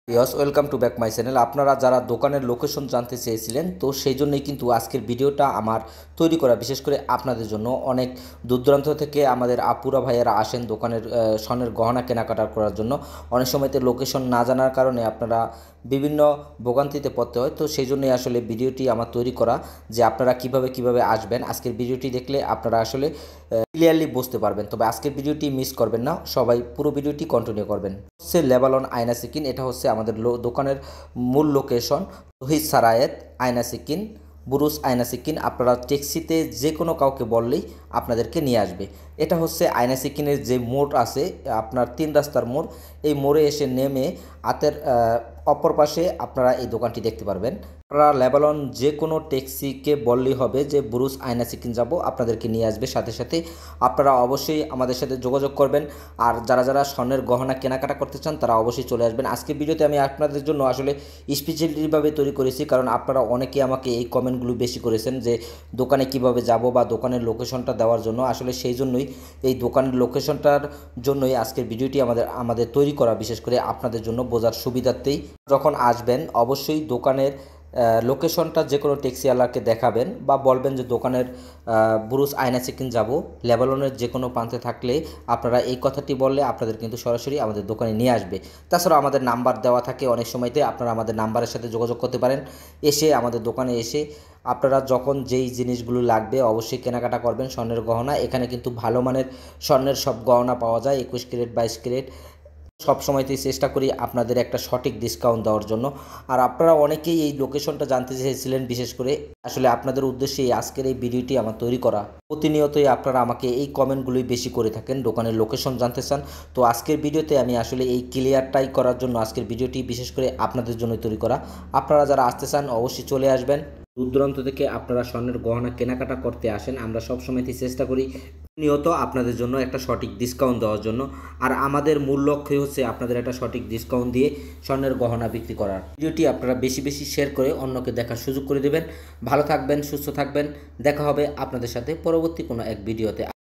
Yes welcome to back my channel. আপনারা যারা দোকানের লোকেশন জানতে চেয়েছিলেন, তো সেই জন্যই কিন্তু আজকের ভিডিওটা আমার তৈরি করা, বিশেষ করে আপনাদের জন্য। অনেক দূর দূরান্ত থেকে আমাদের আপুরা ভাইয়েরা আসেন দোকানের স্বর্ণের গহনা কেনাকাটা করার জন্য। অনেক সময়তে লোকেশন না জানার কারণে আপনারা বিভিন্ন ভোগান্তিতে পড়তে হয়, তো সেই জন্যই আসলে ভিডিওটি আমার তৈরি করা, যে আপনারা কিভাবে আসবেন। আজকের ভিডিওটি দেখলে আপনারা আসলে ক্লিয়ারলি বুঝতে পারবেন। তবে আজকের ভিডিওটি মিস করবেন না, সবাই পুরো ভিডিওটি কন্টিনিউ করবেন। হচ্ছে লেবানন আয়না সিকিন, এটা হচ্ছে আমাদের দোকানের মূল লোকেশন। তহিদ সারায়েত আয়না সিকিন, বুরুস আয়না সিকিন। আপনারা ট্যাক্সিতে যে কোনো কাউকে বললেই আপনাদেরকে নিয়ে আসবে। এটা হচ্ছে আয়না সিকিনের যে মোড় আছে, আপনার 3 রাস্তার মোড়। এই মোড়ে এসে নেমে হাতের অপর পাশে আপনারা এই দোকানটি দেখতে পারবেন। আপনারা লেবানন যে কোনো ট্যাক্সিকে বললেই হবে যে বুরুস আয়না সিকিন যাব, আপনাদেরকে নিয়ে আসবে সাথে সাথে। আপনারা অবশ্যই আমাদের সাথে যোগাযোগ করবেন। আর যারা স্বর্ণের গহনা কেনাকাটা করতে চান তারা অবশ্যই চলে আসবেন। আজকের ভিডিওতে আমি আপনাদের জন্য আসলে স্পেশালিভাবে তৈরি করেছি, কারণ আপনারা অনেকেই আমাকে এই কমেন্টগুলো বেশি করেছেন যে দোকানে কিভাবে যাব বা দোকানের লোকেশনটা দেওয়ার জন্য। আসলে সেই জন্যই এই দোকানের লোকেশনটার জন্যই আজকের ভিডিওটি আমাদের তৈরি করা, বিশেষ করে আপনাদের জন্য বোঝার সুবিধার্থেই। যখন আসবেন অবশ্যই দোকানের লোকেশনটা যে কোনো ট্যাক্সিওয়ালাকে দেখাবেন বা বলবেন যে দোকানের বুরুস আয়না সিকিন যাব। লেবাননের যে কোনো প্রান্তে থাকলে আপনারা এই কথাটি বললে আপনাদের কিন্তু সরাসরি আমাদের দোকানে নিয়ে আসবে। তাছাড়া আমাদের নাম্বার দেওয়া থাকে, অনেক সময়তে আপনারা আমাদের নাম্বারের সাথে যোগাযোগ করতে পারেন। এসে আমাদের দোকানে এসে আপনারা যখন যেই জিনিসগুলো লাগবে অবশ্যই কেনাকাটা করবেন। স্বর্ণের গহনা এখানে কিন্তু ভালো মানের স্বর্ণের সব গহনা পাওয়া যায়, 21 ক্যারেট 22 ক্যারেট। সব সময়তেই চেষ্টা করি আপনাদের একটা সঠিক ডিসকাউন্ট দেওয়ার জন্য। আর আপনারা অনেকেই এই লোকেশনটা জানতে চেয়েছিলেন, বিশেষ করে আসলে আপনাদের উদ্দেশ্যে আজকের এই ভিডিওটি আমার তৈরি করা। প্রতিনিয়তই আপনারা আমাকে এই কমেন্টগুলোই বেশি করে থাকেন, দোকানের লোকেশন জানতে চান। তো আজকের ভিডিওতে আমি আসলে এই ক্লিয়ারটাই করার জন্য আজকের ভিডিওটি বিশেষ করে আপনাদের জন্যই তৈরি করা। আপনারা যারা আসতে চান অবশ্যই চলে আসবেন। দূর দূরান্ত থেকে আপনারা স্বর্ণের গহনা কেনাকাটা করতে আসেন, আমরা সবসময়তেই চেষ্টা করি নিয়ত আপনাদের জন্য একটা সঠিক ডিসকাউন্ট দেওয়ার জন্য। আর আমাদের মূল লক্ষ্যই হচ্ছে আপনাদের একটা সঠিক ডিসকাউন্ট দিয়ে স্বর্ণের গহনা বিক্রি করার। ভিডিওটি আপনারা বেশি শেয়ার করে অন্যকে দেখার সুযোগ করে দেবেন। ভালো থাকবেন, সুস্থ থাকবেন। দেখা হবে আপনাদের সাথে পরবর্তী কোনো এক ভিডিওতে।